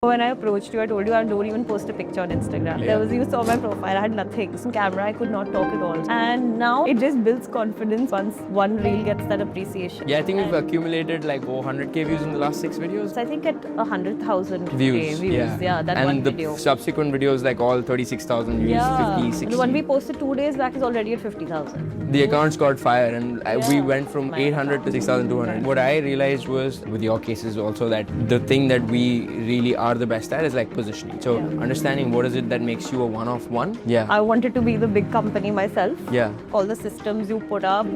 When I approached you, I told you I don't even post a picture on Instagram. You saw my profile, I had nothing. On camera, I could not talk at all. And now it just builds confidence once one reel gets that appreciation. Yeah, I think we've accumulated like 100k views in the last 6 videos. So I think at 100,000 views. Yeah, that one video. And the subsequent videos, like all 36,000 views, Yeah. 50, 60. The one we posted 2 days back is already at 50,000. The accounts got fire and we went from 800 to 6,200. What I realized was, with your cases also, that the thing that we really are the best at is like positioning. So understanding what is it that makes you a one of one. Yeah. I wanted to be the big company myself. Yeah. All the systems you put up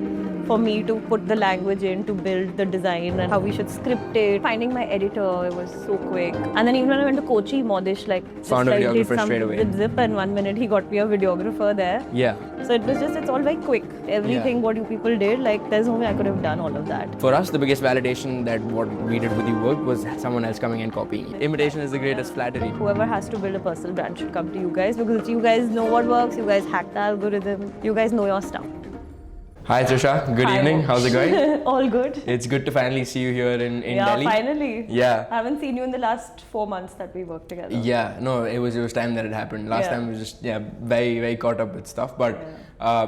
for me to put the language in, to build the design and how we should script it. Finding my editor, it was so quick. And then even when I went to Kochi, Modish found a videographer straight away. With Zip, and 1 minute he got me a videographer there. Yeah. So it's all very quick. Everything what you people did, like there's no way I could have done all of that. For us, the biggest validation that what we did with the work was someone else coming and copying it. Imitation is the greatest flattery. Whoever has to build a personal brand should come to you guys, because you guys know what works, you guys hack the algorithm, you guys know your stuff. Hi Trisha, good evening. How's it going? All good. It's good to finally see you here in Delhi. Yeah, finally. Yeah. I haven't seen you in the last 4 months that we worked together. Yeah, no, it was time that it happened. Last time we was just very, very caught up with stuff. But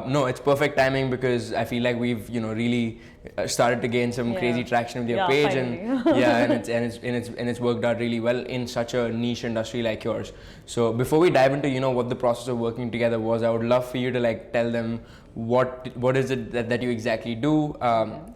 no, it's perfect timing because I feel like we've really started to gain some crazy traction with your page, finally. and it's worked out really well in such a niche industry like yours. So before we dive into what the process of working together was, I would love for you to like tell them what is it that you exactly do,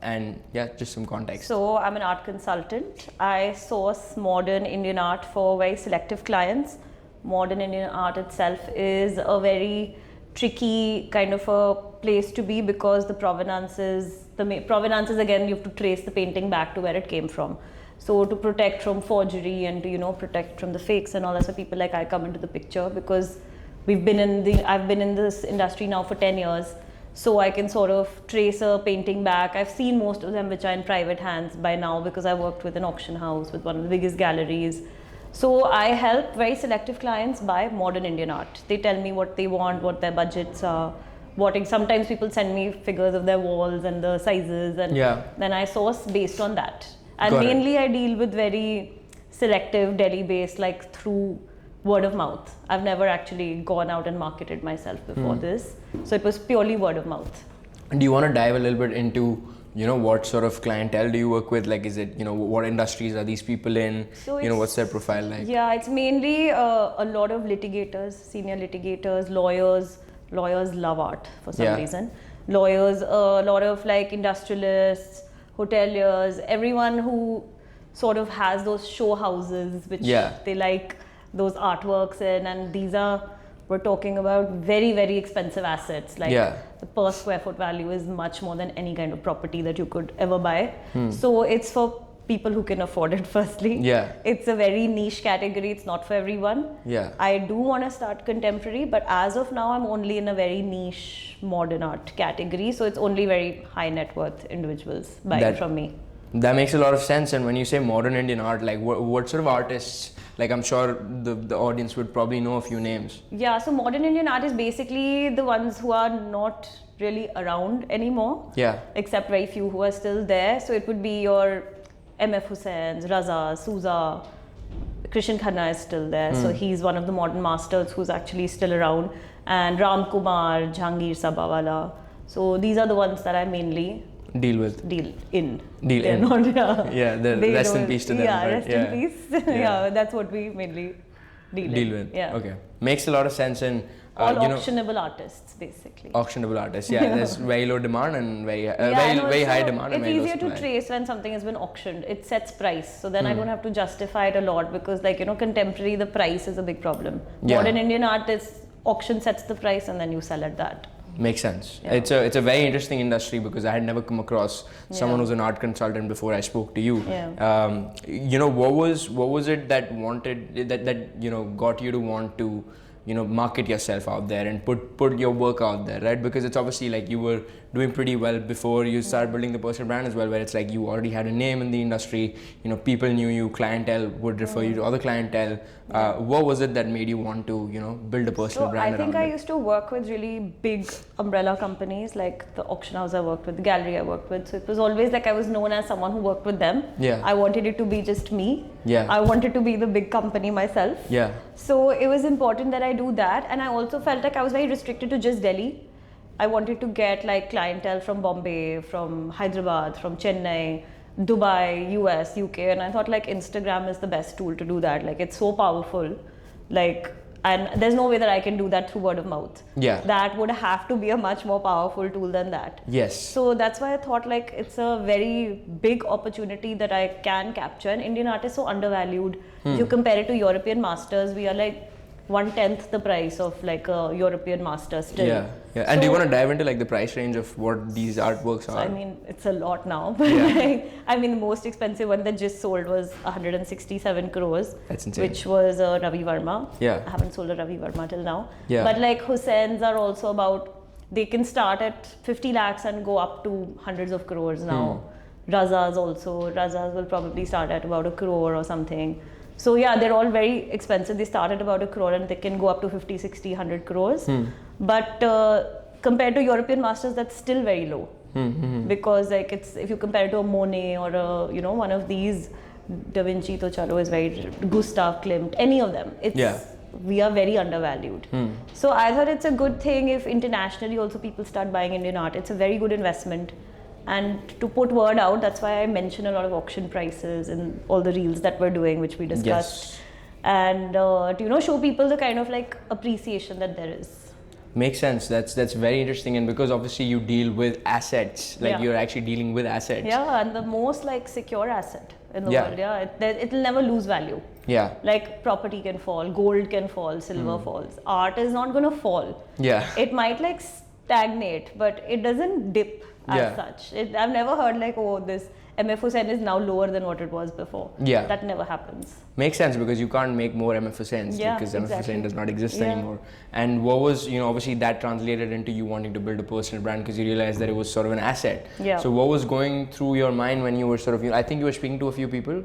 and just some context. So I'm an art consultant. I source modern Indian art for very selective clients. Modern Indian art itself is a very tricky kind of a place to be, because the provenances again, you have to trace the painting back to where it came from. So to protect from forgery and to protect from the fakes and all that, so people like I come into the picture, because I've been in this industry now for 10 years. So I can sort of trace a painting back. I've seen most of them which are in private hands by now, because I worked with an auction house with one of the biggest galleries. So I help very selective clients buy modern Indian art. They tell me what they want, what their budgets are. Sometimes people send me figures of their walls and the sizes, and then I source based on that. And mainly I deal with very selective Delhi-based, like through word of mouth. I've never actually gone out and marketed myself before this. So it was purely word of mouth. Do you want to dive a little bit into what sort of clientele do you work with? Like, is it, what industries are these people in? So what's their profile like? Yeah, it's mainly a lot of litigators, senior litigators, lawyers. Lawyers love art for some reason. Lawyers, a lot of like industrialists, hoteliers, everyone who sort of has those show houses which they like those artworks in, and we're talking about very, very expensive assets. Like the per square foot value is much more than any kind of property that you could ever buy. So it's for people who can afford it, firstly. It's a very niche category. It's not for everyone. I do want to start contemporary, but as of now, I'm only in a very niche modern art category. So it's only very high net worth individuals buying from me. That makes a lot of sense. And when you say modern Indian art, like what sort of artists? Like, I'm sure the audience would probably know a few names. Yeah, so modern Indian art is basically the ones who are not really around anymore. Except very few who are still there. So it would be your M.F. Husain's, Raza, Souza. Krishan Khanna is still there. So he's one of the modern masters who's actually still around. And Ram Kumar, Jahangir Sabawala. So these are the ones that I mainly deal with. Deal in. Not, rest in peace to them. Rest in peace. That's what we mainly deal with. Okay. Makes a lot of sense. And all auctionable artists, basically. Auctionable artists, there's very low demand and very high demand. It's easier to trace when something has been auctioned. It sets price, so then I don't have to justify it a lot, because contemporary, the price is a big problem. Modern Indian art is auction sets the price and then you sell at that. Makes sense. It's a very interesting industry, because I had never come across someone who's an art consultant before I spoke to you. What was it that got you to want to market yourself out there and put your work out there, right? Because it's obviously like you were doing pretty well before you start building the personal brand as well, where it's like you already had a name in the industry, you know, people knew you, clientele would refer you to other clientele. What was it that made you want to, you know, build a personal brand I think around I it? used to work with really big umbrella companies, like the auction house I worked with, the gallery I worked with. So it was always like I was known as someone who worked with them. Yeah. I wanted it to be just me. Yeah. I wanted to be the big company myself. Yeah. So it was important that I do that, and I also felt like I was very restricted to just Delhi. I wanted to get like clientele from Bombay, from Hyderabad, from Chennai, Dubai, US, UK, and I thought like Instagram is the best tool to do that. Like it's so powerful, like, and there's no way that I can do that through word of mouth. Yeah. That would have to be a much more powerful tool than that. Yes. So that's why I thought like it's a very big opportunity that I can capture. And Indian art is so undervalued. If you compare it to European masters, we are like 1/10 the price of like a European master still. Yeah. Yeah. And do you want to dive into like the price range of what these artworks are? I mean, it's a lot now. But like, I mean, the most expensive one that just sold was 167 crores. That's insane. Which was Ravi Verma. Yeah. I haven't sold a Ravi Verma till now. Yeah. But like Hussein's are also about, they can start at 50 lakhs and go up to hundreds of crores now. Razas also. Razas will probably start at about 1 crore or something. So yeah, they're all very expensive. They start at about 1 crore and they can go up to 50, 60, 100 crores. But compared to European masters, that's still very low. Because like it's, if you compare it to a Monet or a, you know, one of these, Da Vinci to chalo is very, Gustav Klimt, any of them. It's, we are very undervalued. So I thought it's a good thing if internationally also people start buying Indian art. It's a very good investment. And to put word out, that's why I mention a lot of auction prices and all the reels that we're doing, which we discussed. Yes. And to, you know, show people the kind of like appreciation that there is. Makes sense. That's very interesting, and because obviously you deal with assets, like you're actually dealing with assets. Yeah, and the most like secure asset in the world. Yeah, it'll never lose value. Yeah. Like property can fall, gold can fall, silver falls. Art is not gonna fall. Yeah. It might like stagnate, but it doesn't dip as such. I've never heard like, oh, this MF Hussain is now lower than what it was before. Yeah. That never happens. Makes sense, because you can't make more MF Hussains because MF Hussain does not exist anymore. And what was, you know, obviously that translated into you wanting to build a personal brand because you realized that it was sort of an asset. Yeah. So what was going through your mind when you were sort of, you know, I think you were speaking to a few people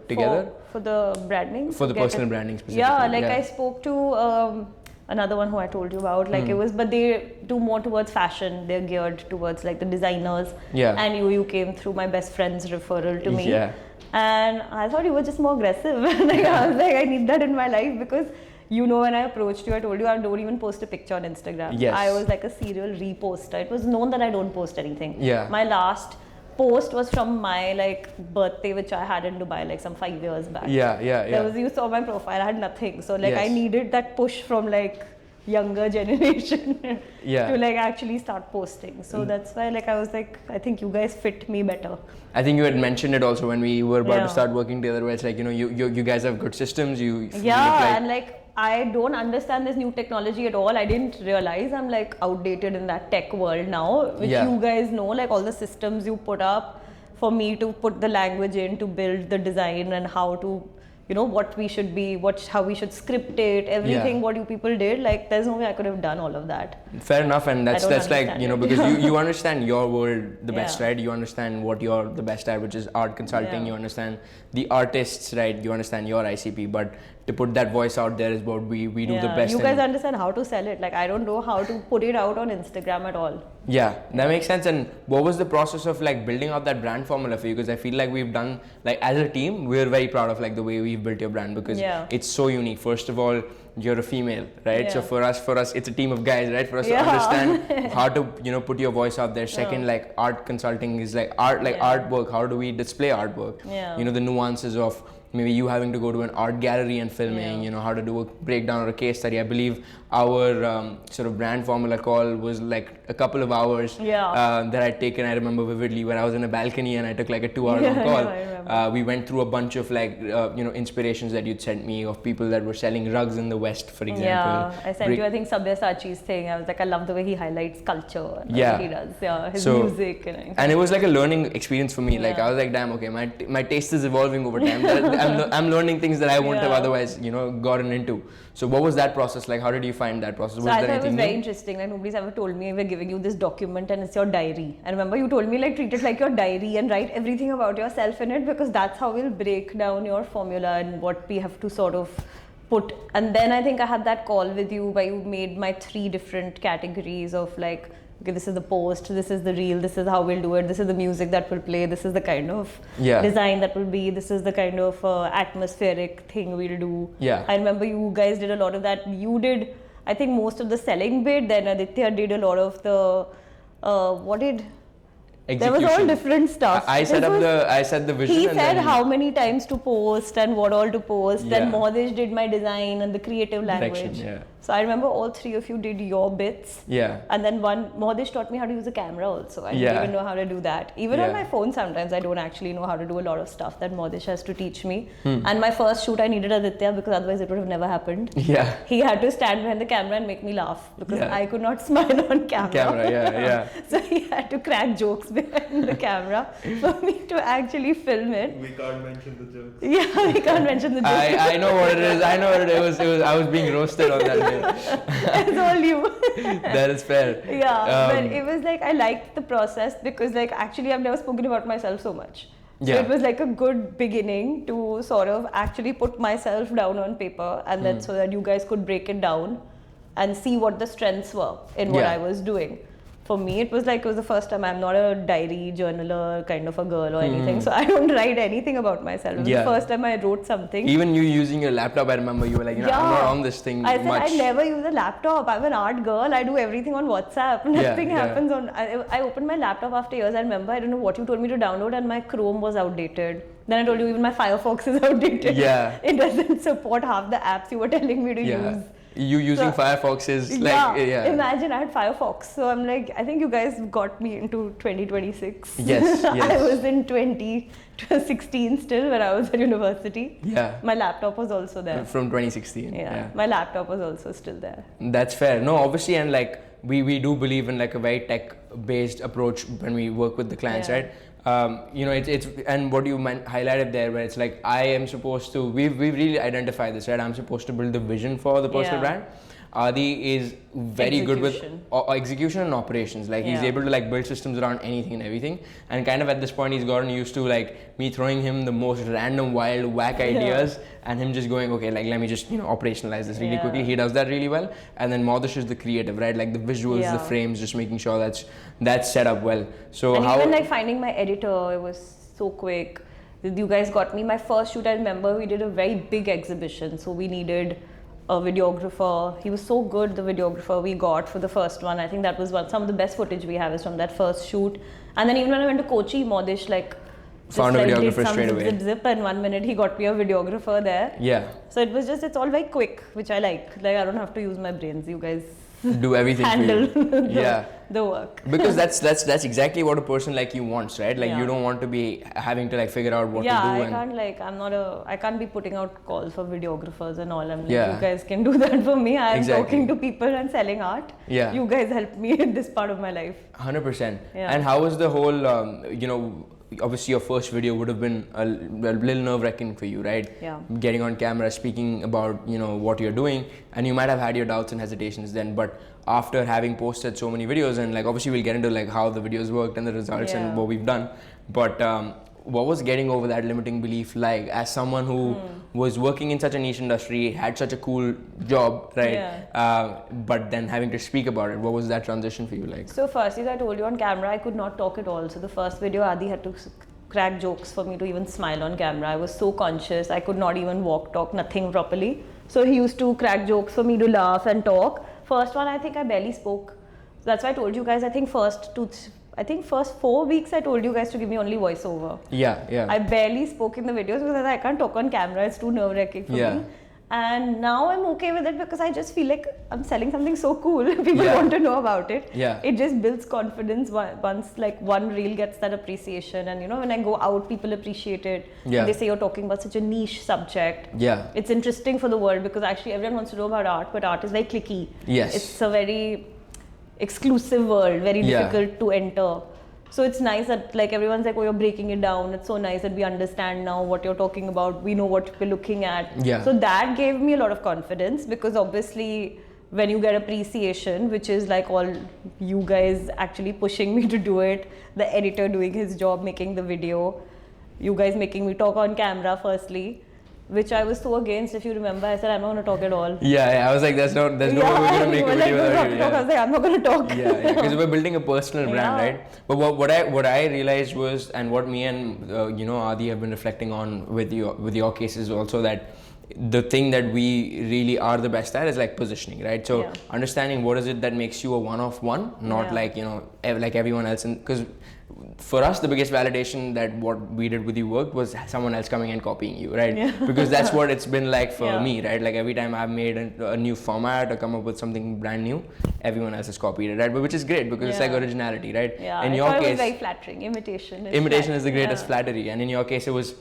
together? For the branding? For the personal branding specifically. Yeah, like I spoke to another one who I told you about, like it was, but they do more towards fashion. They're geared towards like the designers. Yeah. And you came through my best friend's referral to me. Yeah. And I thought you were just more aggressive. Like I was like, I need that in my life, because you know, when I approached you, I told you I don't even post a picture on Instagram. Yes. I was like a serial reposter. It was known that I don't post anything. Yeah. My last post was from my like birthday, which I had in Dubai like some 5 years back. There was, you saw my profile, I had nothing. So like I needed that push from like younger generation to like actually start posting. So that's why like I was like, I think you guys fit me better. I think you had mentioned it also when we were about to start working together, where it's like, you know, you guys have good systems. And like I don't understand this new technology at all. I didn't realize I'm like outdated in that tech world now, which you guys know, like all the systems you put up for me to put the language in, to build the design, and how to, you know, what we should be, how we should script it, everything what you people did. Like there's no way I could have done all of that. Fair enough, and that's like, you know, because you understand your world the best, right? You understand what you're the best at, which is art consulting. You understand the artists, right? You understand your ICP, but to put that voice out there is what we do the best. You guys understand how to sell it. Like I don't know how to put it out on Instagram at all. Yeah, that makes sense. And what was the process of like building out that brand formula for you? Because I feel like we've done, like as a team, we're very proud of like the way we've built your brand, because it's so unique. First of all, you're a female, right? So for us, it's a team of guys, right? For us to understand how to, you know, put your voice out there. Second, like art consulting is like art, like artwork. How do we display artwork? You know, the nuances of maybe you having to go to an art gallery and filming, you know, how to do a breakdown or a case study. I believe our sort of brand formula call was like a couple of hours that I'd taken. I remember vividly, where I was in a balcony and I took like a 2-hour long call. We went through a bunch of like, you know, inspirations that you'd sent me of people that were selling rugs in the West, for example. Yeah, I sent you, I think, Sabyasachi's thing. I was like, I love the way he highlights culture. And what he does. His music. And it was like a learning experience for me. Like I was like, damn, okay, my taste is evolving over time. I'm learning things that I wouldn't have Yeah. otherwise, gotten into. So what was that process like? How did you find that process? So Was I there thought it was anything very new? interesting. Like nobody's ever told me we're giving you this document and it's your diary. And remember you told me like treat it like your diary and write everything about yourself in it, because that's how we'll break down your formula and what we have to sort of put. And then I think I had that call with you where you made my 3 different categories of like, okay, this is the post, this is the reel, this is how we'll do it, this is the music that will play, this is the kind of Yeah. design that will be, this is the kind of atmospheric thing we'll do. Yeah. I remember you guys did a lot of that. You did, I think, most of the selling bit. Then Aditya did a lot of the what did there was all Execution. different stuff. I set the vision. He and said then how many times to post and what all to post. Then Yeah. Mohdish did my design and the creative Direction, language. yeah. So I remember all 3 of you did your bits. Yeah. And then Mohdish taught me how to use a camera also. I didn't Yeah. even know how to do that. Even on Yeah. my phone sometimes I don't actually know how to do a lot of stuff that Mohdish has to teach me. And my first shoot I needed Aditya because otherwise it would have never happened. Yeah. He had to stand behind the camera and make me laugh because Yeah. I could not smile on camera. Yeah. So he had to crack jokes behind the camera for me to actually film it. We can't mention the jokes. Yeah, we can't mention the jokes. I know what it is. I know what it was. I was being roasted on that day. It's all you. That is fair. Yeah, but it was like I liked the process because like actually I've never spoken about myself so much. So Yeah. it was like a good beginning to sort of actually put myself down on paper and then so that you guys could break it down and see what the strengths were in what Yeah. I was doing. For me, it was the first time. I'm not a diary journaler kind of a girl or anything, so I don't write anything about myself. It was Yeah. the first time I wrote something. Even you using your laptop, I remember you were like, I'm not on this thing I said much. I never use a laptop. I'm an art girl. I do everything on WhatsApp. Nothing yeah. happens on. I opened my laptop after years. I remember I don't know what you told me to download, and my Chrome was outdated. Then I told you even my Firefox is outdated. Yeah. It doesn't support half the apps you were telling me to use. You using So- Firefox is like, Imagine I had Firefox. So I'm like, I think you guys got me into 2026. Yes, I yes. was in 2016 still when I was at university. Yeah. My laptop was also there. From 2016. Yeah, my laptop was also still there. That's fair. No, obviously, and like we do believe in like a very tech based approach when we work with the clients, Yeah. right? It's and what you highlighted there, where it's like I am supposed to. We've really identified this, right? I'm supposed to build the vision for the personal Yeah. brand. Adi is very good with Execution. execution and operations. Like he's Yeah. able to like build systems around anything and everything. And kind of at this point, he's gotten used to like me throwing him the most random, wild, whack ideas, and him just going, okay, like let me just operationalize this really Yeah. quickly. He does that really well. And then Maudish is the creative, right? Like the visuals, Yeah. the frames, just making sure that's set up well. So And how? even like finding my editor, it was so quick. You guys got me. My first shoot, I remember we did a very big exhibition, so we needed a videographer. He was so good, the videographer we got for the first one. I think that was some of the best footage we have is from that first shoot. And then even when I went to Kochi, Maudish just Found a did videographer some straight away. zip, and 1 minute he got me a videographer there. Yeah, So it was it's all very quick, which I like. Like I don't have to use my brains. You guys do everything handle for you. Yeah. the work. Because that's exactly what a person like you wants, right? Like Yeah. you don't want to be having to like figure out what Yeah, to do. I And can't I can't be putting out calls for videographers and all. I'm like, Yeah. you guys can do that for me. I'm Exactly. talking to people and selling art. Yeah. You guys help me in this part of my life. 100%. Yeah. And how was the whole, obviously your first video would have been a little nerve-wracking for you, right? Yeah. Getting on camera, speaking about, what you're doing, and you might have had your doubts and hesitations then, but after having posted so many videos, and like obviously we'll get into like how the videos worked and the results Yeah. and what we've done, but what was getting over that limiting belief like as someone who was working in such a niche industry, had such a cool job, right? Yeah. But then having to speak about it, what was that transition for you like? So firstly, I told you on camera, I could not talk at all. So the first video, Adi had to crack jokes for me to even smile on camera. I was so conscious. I could not even walk, talk, nothing properly. So he used to crack jokes for me to laugh and talk. First one, I think I barely spoke. That's why I told you guys, I think first 4 weeks I told you guys to give me only voiceover. Yeah. I barely spoke in the videos because I can't talk on camera. It's too nerve-wracking for Yeah. me. And now I'm okay with it because I just feel like I'm selling something so cool. People Yeah. want to know about it. Yeah. It just builds confidence once like one reel gets that appreciation. And when I go out, people appreciate it. Yeah. And they say you're talking about such a niche subject. Yeah. It's interesting for the world because actually everyone wants to know about art, but art is very cliquey. Yes. It's a very exclusive world, very Yeah. difficult to enter. So it's nice that like everyone's like, oh, you're breaking it down. It's so nice that we understand now what you're talking about. We know what we're looking at. Yeah. So that gave me a lot of confidence, because obviously when you get appreciation, which is like all you guys actually pushing me to do it, the editor doing his job, making the video, you guys making me talk on camera firstly, which I was so against. If you remember, I said I'm not going to talk at all. Yeah, I was like, there's no way we're gonna make a video without you. I was like, I'm not going to talk. Yeah, because we're building a personal brand, right? But what I realized was, and what me and Adi have been reflecting on with your cases also, that the thing that we really are the best at is like positioning, right? So understanding what is it that makes you a one of one, not like like everyone else. And because for us, the biggest validation that what we did with you worked was someone else coming and copying you, right? Because that's what it's been like for me, right? Like every time I've made a new format or come up with something brand new, everyone else has copied it, right? But which is great, because it's like originality, right? Yeah, in I your thought case, it was very flattering. Imitation is the greatest flattery. And in your case, it was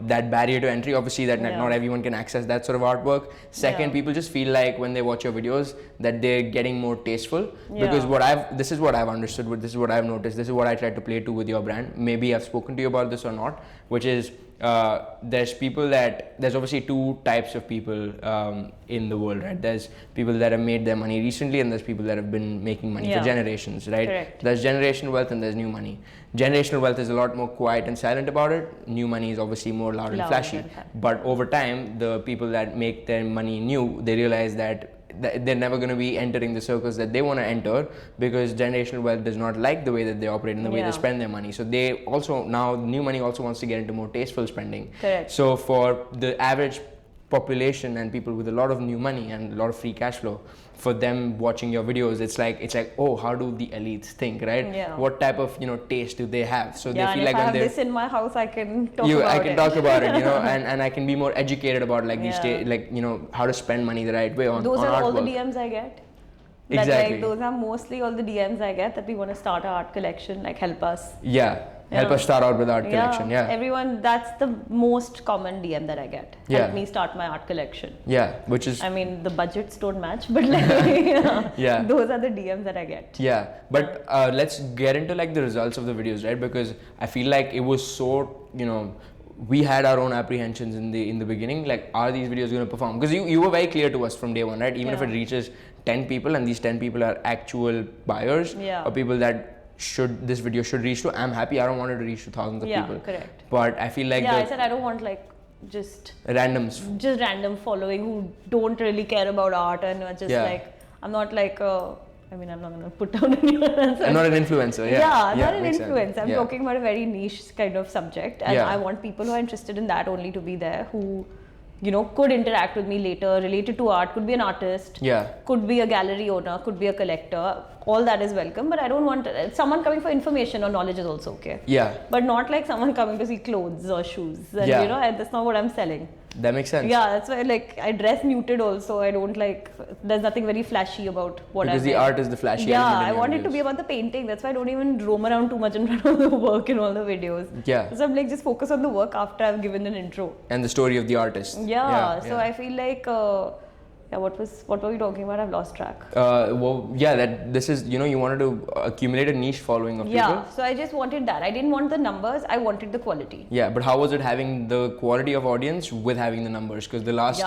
that barrier to entry, obviously, that not everyone can access that sort of artwork. Second, people just feel like when they watch your videos that they're getting more tasteful, because this is what I've understood, this is what I've noticed, this is what I try to play to with your brand. Maybe I've spoken to you about this or not, which is there's obviously two types of people in the world, right? There's people that have made their money recently, and there's people that have been making money for generations, right? Correct. There's generational wealth and there's new money. Generational wealth is a lot more quiet and silent about it. New money is obviously more loud and flashy. But over time, the people that make their money new, they realize that they're never going to be entering the circles that they want to enter, because generational wealth does not like the way that they operate and the way they spend their money. So they also, now new money also wants to get into more tasteful spending. Correct. So for the average population and people with a lot of new money and a lot of free cash flow, for them watching your videos, it's like, oh, how do the elites think, right? Yeah. What type of taste do they have? So they feel and like if I have this in my house, I can talk about it. I can talk about it, and I can be more educated about like these how to spend money the right way on those are all the artwork. DMs I get. Exactly. Like, those are mostly all the DMs I get, that we want to start our art collection, like help us. Help us start out with art collection. Everyone, that's the most common DM that I get. Help me start my art collection. Which is, I mean, the budgets don't match, but like, those are the DMs that I get. But let's get into like the results of the videos, right? Because I feel like it was so, we had our own apprehensions in the beginning, like, are these videos going to perform? Because you were very clear to us from day one, right? Even if it reaches 10 people and these 10 people are actual buyers or people that this video should reach to, I'm happy. I don't want it to reach to thousands of people. Correct. But I feel like I said I don't want like just randoms, just random following who don't really care about art and are just like, I'm not like I mean, I'm not going to put down anyone else. I'm not an influencer. Not an influencer. I'm talking about a very niche kind of subject, and I want people who are interested in that only to be there, who could interact with me later, related to art. Could be an artist, could be a gallery owner, could be a collector. All that is welcome, but I don't want someone coming for information or knowledge is also okay. But not like someone coming to see clothes or shoes. And that's not what I'm selling. That makes sense. That's why like I dress muted also. I don't like, there's nothing very flashy about what I Because the art is the flashy element. I want it to be about the painting. That's why I don't even roam around too much in front of the work in all the videos. So I'm like, just focus on the work after I've given an intro. And the story of the artist. So I feel like what were we talking about? I've lost track. This is, you wanted to accumulate a niche following of people. So I just wanted that. I didn't want the numbers, I wanted the quality. But how was it having the quality of audience with having the numbers? Because the last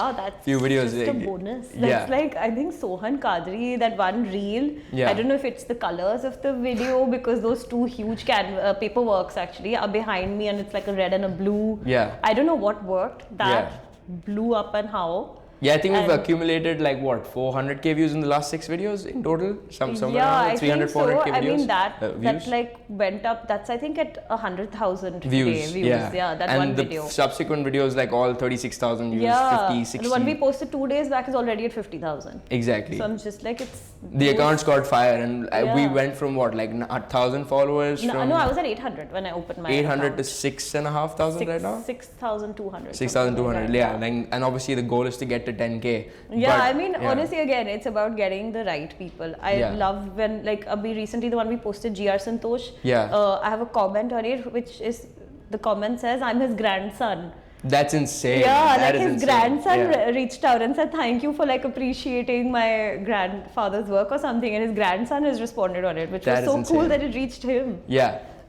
few videos, just a bonus. That's like, I think Sohan Kadri, that one reel, I don't know if it's the colors of the video, because those two huge paperworks actually are behind me, and it's like a red and a blue. I don't know what worked. That blew up and how. I think we've accumulated like 400k views in the last 6 videos in total. Somewhere around 300, 400k videos. I mean that like went up. That's I think at 100,000 views. That one video. And the subsequent videos like all 36,000 views, 50, 60. The one we posted 2 days back is already at 50,000. Exactly. So I'm just like, the account's caught fire, and we went from like 1,000 followers. No, I was at 800 when I opened my 800 account. to 6,500 right now. 6,200. 6,200. And obviously the goal is to get to 10k. I mean, honestly, again, it's about getting the right people. I love when, like, recently the one we posted, GR Santosh, I have a comment on it, which is, the comment says, I'm his grandson. That's insane. Like his grandson reached out and said, thank you for like appreciating my grandfather's work or something, and his grandson has responded on it, which was so cool that it reached him.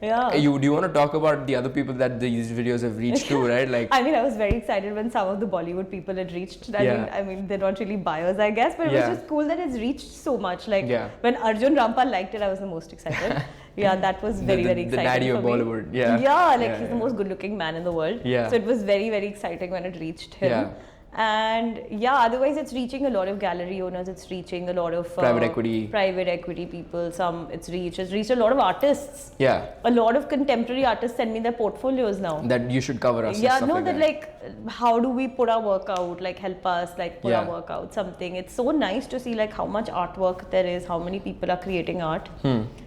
Yeah. do you want to talk about the other people that these videos have reached to, right? Like, I mean, I was very excited when some of the Bollywood people had reached. I mean, they're not really buyers, I guess, but it was just cool that it's reached so much. Like when Arjun Rampal liked it, I was the most excited. Yeah, that was very exciting. The daddy of Bollywood. Yeah. Yeah, like he's the most good-looking man in the world. Yeah. So it was very exciting when it reached him. Yeah. And otherwise it's reaching a lot of gallery owners, it's reaching a lot of private equity people, it's reached a lot of artists. Yeah. A lot of contemporary artists send me their portfolios now. That you should cover us. Yeah, no, that like, how do we put our work out? Like, help us, like, put our work out, something. It's so nice to see, like, how much artwork there is, how many people are creating art.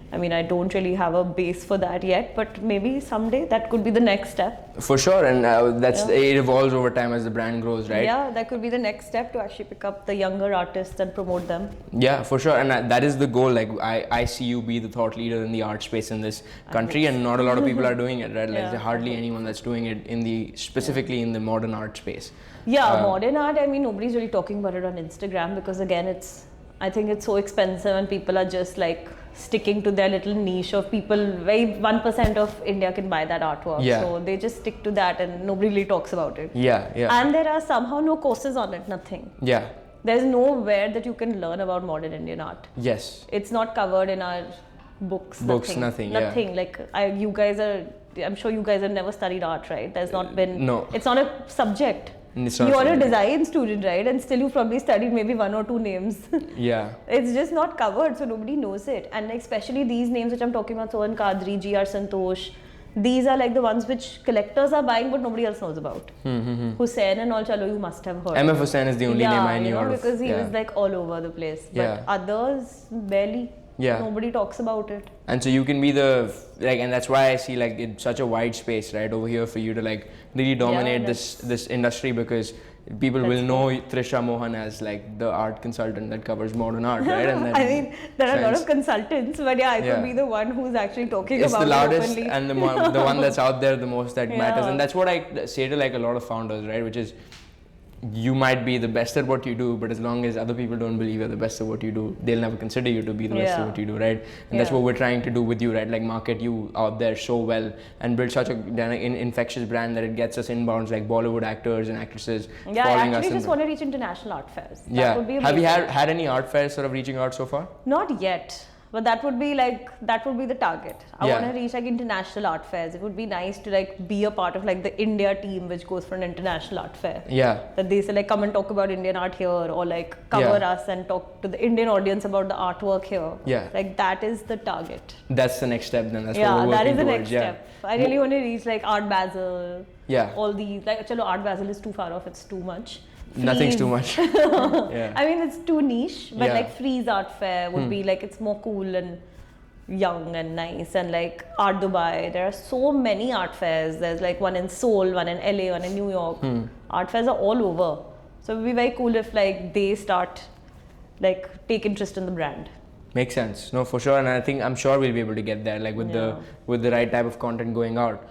I mean, I don't really have a base for that yet, but maybe someday that could be the next step. For sure, and it evolves over time as the brand grows, right? Yeah, that could be the next step, to actually pick up the younger artists and promote them. Yeah, for sure, and that is the goal. Like, I see you be the thought leader in the art space in this country, and not a lot of people are doing it, right? Like, there's hardly anyone that's doing it specifically in the modern art space. Yeah, modern art, I mean, nobody's really talking about it on Instagram, because again, I think it's so expensive and people are just like sticking to their little niche of people. 1% of India can buy that artwork. Yeah. So they just stick to that and nobody really talks about it. Yeah. And there are somehow no courses on it, nothing. Yeah. There's nowhere that you can learn about modern Indian art. Yes. It's not covered in our books. Nothing. Nothing. Like, I'm sure you guys have never studied art, right? There's not been. No. It's not a subject. You're a design student, right? And still you've probably studied maybe one or two names. Yeah. It's just not covered, so nobody knows it. And especially these names which I'm talking about, Sohan Kadri, G.R. Santosh, these are like the ones which collectors are buying but nobody else knows about. Hussain and all, chalo, you must have heard. M.F. Hussain is the only name I knew out of. Because he was like all over the place. But others, barely. Yeah. Nobody talks about it. And so you can be and that's why I see like it's such a wide space right over here for you to like really dominate this industry, because people will know Trisha Mohan as like the art consultant that covers modern art, right? And I mean, there are a lot of consultants, but I could be the one who's actually talking about it. It's the loudest openly. and the one that's out there the most that matters. And that's what I say to like a lot of founders, right? Which is, you might be the best at what you do, but as long as other people don't believe you're the best at what you do, they'll never consider you to be the best at what you do, right? And that's what we're trying to do with you, right? Like, market you out there so well and build such an infectious brand that it gets us inbounds like Bollywood actors and actresses following us. I actually just want to reach international art fairs. That would be Have you had any art fairs sort of reaching out so far? Not yet. But that would be the target. I want to reach like international art fairs. It would be nice to like be a part of like the India team which goes for an international art fair. Yeah. That they say like, come and talk about Indian art here, or like cover us and talk to the Indian audience about the artwork here. Yeah. Like, that is the target. That's the next step then. That's what we're working that is the towards. next step. I really want to reach like Art Basel. Yeah. All these, like, chalo, Art Basel is too far off. It's too much. Nothing's too much. I mean, it's too niche, but like Freeze Art Fair would be like, it's more cool and young and nice. And like Art Dubai, there are so many art fairs. There's like one in Seoul, one in LA, one in New York. Art fairs are all over. So it would be very cool if like they start like take interest in the brand. Makes sense. No, for sure. And I'm sure we'll be able to get there, like with the right type of content going out.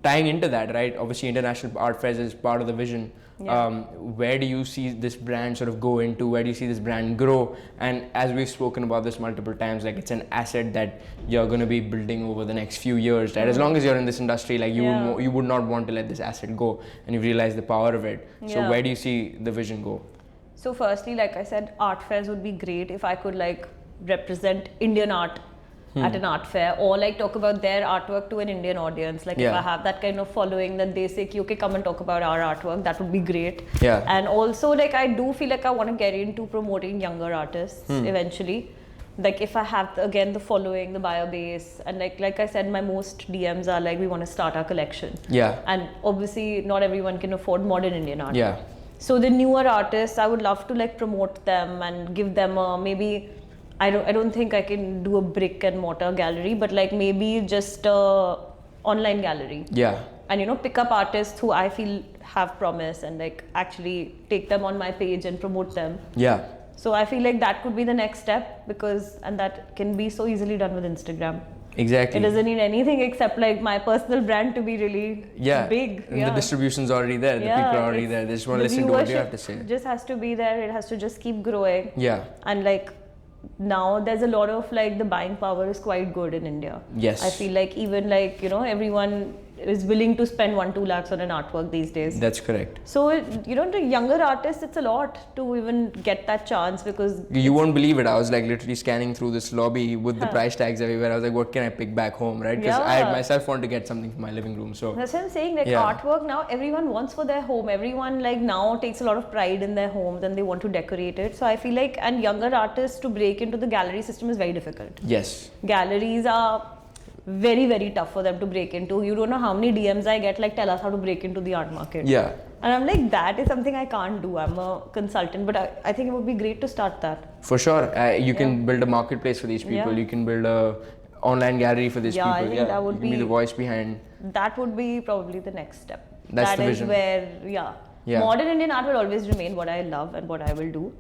Tying into that, right? Obviously, international art fairs is part of the vision. Where do you see this brand sort of go into? Where do you see this brand grow? And as we've spoken about this multiple times, like, it's an asset that you're going to be building over the next few years, right? As long as you're in this industry, like, you would not want to let this asset go, and you've realized the power of it. So where do you see the vision go? So firstly, like I said, art fairs would be great if I could like represent Indian art at an art fair, or like talk about their artwork to an Indian audience. Like, if I have that kind of following that they say, okay, come and talk about our artwork, that would be great. And also, like, I do feel like I want to get into promoting younger artists eventually. Like, if I have again the following, the buyer base, and like I said, my most DMs are like, we want to start our collection. And obviously not everyone can afford modern Indian art. So the newer artists, I would love to like promote them and give them a maybe, I don't think I can do a brick and mortar gallery, but like maybe just a online gallery. And pick up artists who I feel have promise and like actually take them on my page and promote them. So I feel like that could be the next step, and that can be so easily done with Instagram. Exactly. It doesn't need anything except like my personal brand to be really big. And the distribution's already there. The people are already there. They just want to listen to what you have to say. It just has to be there. It has to just keep growing. And like, now there's a lot of like the buying power is quite good in India. Yes. I feel like even like, you know, everyone is willing to spend 1-2 lakhs on an artwork these days. That's correct. So, you know, to younger artists, it's a lot to even get that chance because You won't believe it. I was like literally scanning through this lobby with the price tags everywhere. I was like, what can I pick back home, right? Because I myself want to get something for my living room. So that's what I'm saying. Like artwork now, everyone wants for their home. Everyone like now takes a lot of pride in their homes and they want to decorate it. So I feel like, and younger artists to break into the gallery system is very difficult. yes. Galleries are very, very tough for them to break into. You don't know how many DMs I get like, tell us how to break into the art market. Yeah. And I'm like, that is something I can't do. I'm a consultant, but I think it would be great to start that. For sure. You can build a marketplace for these people. You can build a online gallery for these people. I think that would you can be the voice behind. That would be probably the next step. That's that the is vision. where, modern Indian art will always remain what I love and what I will do.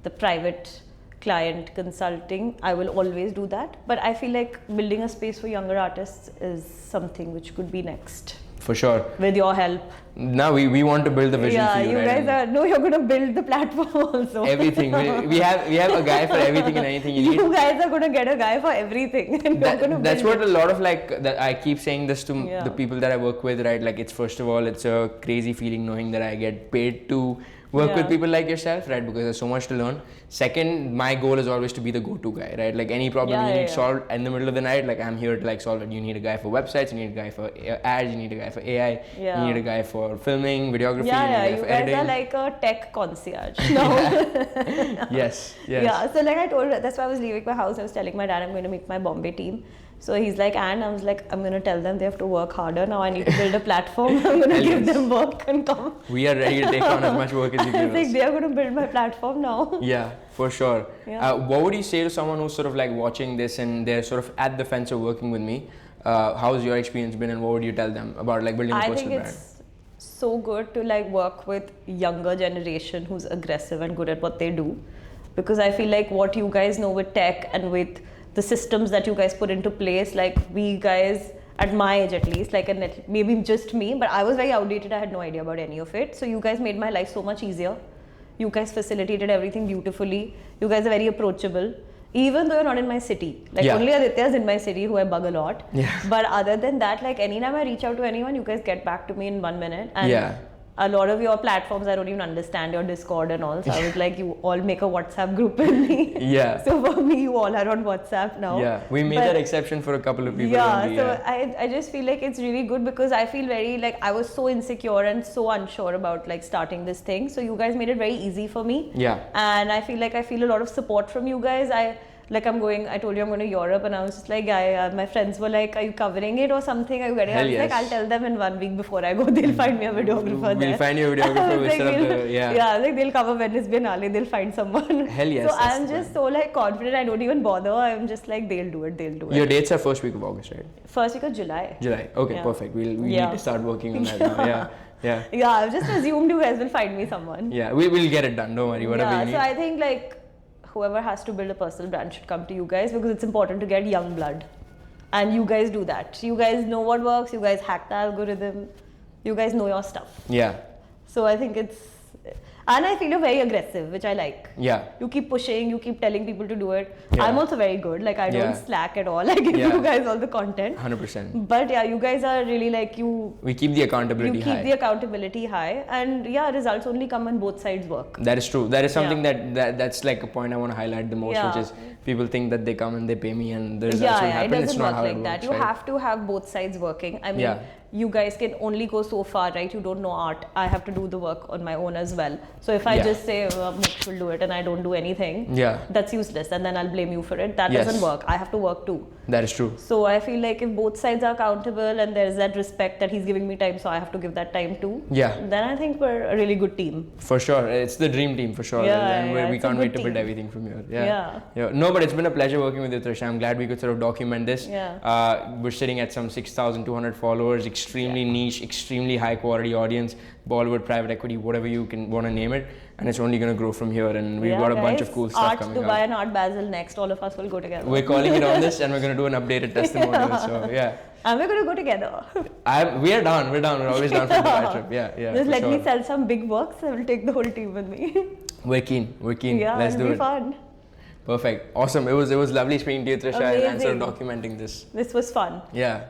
The private client consulting, I will always do that. But I feel like building a space for younger artists is something which could be next. For sure. With your help. Now we want to build the vision for you, right? Guys are, no, you're going to build the platform also. Everything. We have a guy for everything and anything you need. You guys are going to get a guy for everything. And that's what a lot of like, that I keep saying this to the people that I work with, right? Like it's first of all, it's a crazy feeling knowing that I get paid to work with people like yourself, right? Because there's so much to learn. Second, my goal is always to be the go-to guy, right? Like any problem you need solved in the middle of the night, like I'm here to like solve it. You need a guy for websites, you need a guy for ads, you need a guy for AI, you need a guy for filming, videography, you need a guy for editing. You guys are like a tech concierge now. Yes. Yeah, so like I told her, that's why I was leaving my house. I was telling my dad I'm going to meet my Bombay team. So he's like, and I was like, I'm going to tell them they have to work harder. Now I need to build a platform. I'm going to give them work and come. We are ready to take on as much work as you give us. Like they are going to build my platform now. Yeah, for sure. Yeah. What would you say to someone who's sort of like watching this and they're sort of at the fence of working with me? How's your experience been and what would you tell them about like building a personal brand? I think it's so good to like work with younger generation who's aggressive and good at what they do. Because I feel like what you guys know with tech and with the systems that you guys put into place, like we guys at my age at least, like maybe just me, but I was very outdated. I had no idea about any of it. So you guys made my life so much easier. You guys facilitated everything beautifully. You guys are very approachable. Even though you're not in my city. Like only Aditya's in my city who I bug a lot. Yeah. But other than that, like anytime I reach out to anyone, you guys get back to me in 1 minute. And a lot of your platforms, I don't even understand your Discord and all. So I was like, you all make a WhatsApp group with me. Yeah. So for me, you all are on WhatsApp now. Yeah, we made that exception for a couple of people. Yeah, so I just feel like it's really good because I feel very like I was so insecure and so unsure about like starting this thing. So you guys made it very easy for me. Yeah. And I feel like I feel a lot of support from you guys. I told you I'm going to Europe and I was just like, my friends were like, are you covering it or something? Are you getting? I was like, I'll tell them in 1 week before I go. They'll find me a videographer there. We'll find you a videographer. We'll set up yeah, like they'll cover Venice Biennale. They'll find someone. Hell yes. So I'm just so like confident. I don't even bother. I'm just like, they'll do it. Your dates are first week of August, right? First week of July. Okay, perfect. We need to start working on that now. Yeah, I've just assumed you guys will find me someone. Yeah, we will get it done. Don't worry. Whatever you need. So I think like whoever has to build a personal brand should come to you guys because it's important to get young blood. And you guys do that. You guys know what works. You guys hack the algorithm. You guys know your stuff. Yeah. So I think it's... And I feel you're very aggressive, which I like. Yeah. You keep pushing, you keep telling people to do it. Yeah. I'm also very good. Like I don't slack at all. I give you guys all the content. 100%. But yeah, you guys are really like you... We keep the accountability high. You keep the accountability high. And yeah, results only come when both sides work. That is true. That is something that's like a point I want to highlight the most, which is people think that they come and they pay me and the results will happen. It doesn't work like that. Works, you have to have both sides working. I mean, you guys can only go so far, right? You don't know art. I have to do the work on my own as well. So if I just say, Moksh will do it and I don't do anything, that's useless. And then I'll blame you for it. That doesn't work. I have to work too. That is true. So I feel like if both sides are accountable and there's that respect that he's giving me time, so I have to give that time too. Then I think we're a really good team. For sure. It's the dream team for sure. And we can't wait to build everything from here. No, but it's been a pleasure working with you, Trisha. I'm glad we could sort of document this. We're sitting at some 6,200 followers, extremely niche, extremely high quality audience, Bollywood, private equity, whatever you can want to name it. And it's only going to grow from here. And we've got a bunch of cool stuff coming up. Art Dubai and Art Basel next. All of us will go together. We're calling it on this and we're going to do an updated testimonial. So and we're going to go together. We are down. We're always down for the Dubai trip. Just let me sell some big works. I will take the whole team with me. We're keen. Yeah, Let's do it. It'll be fun. Perfect. Awesome. It was lovely speaking to you, Trisha, and sort of Amazing. documenting this. This was fun. Yeah.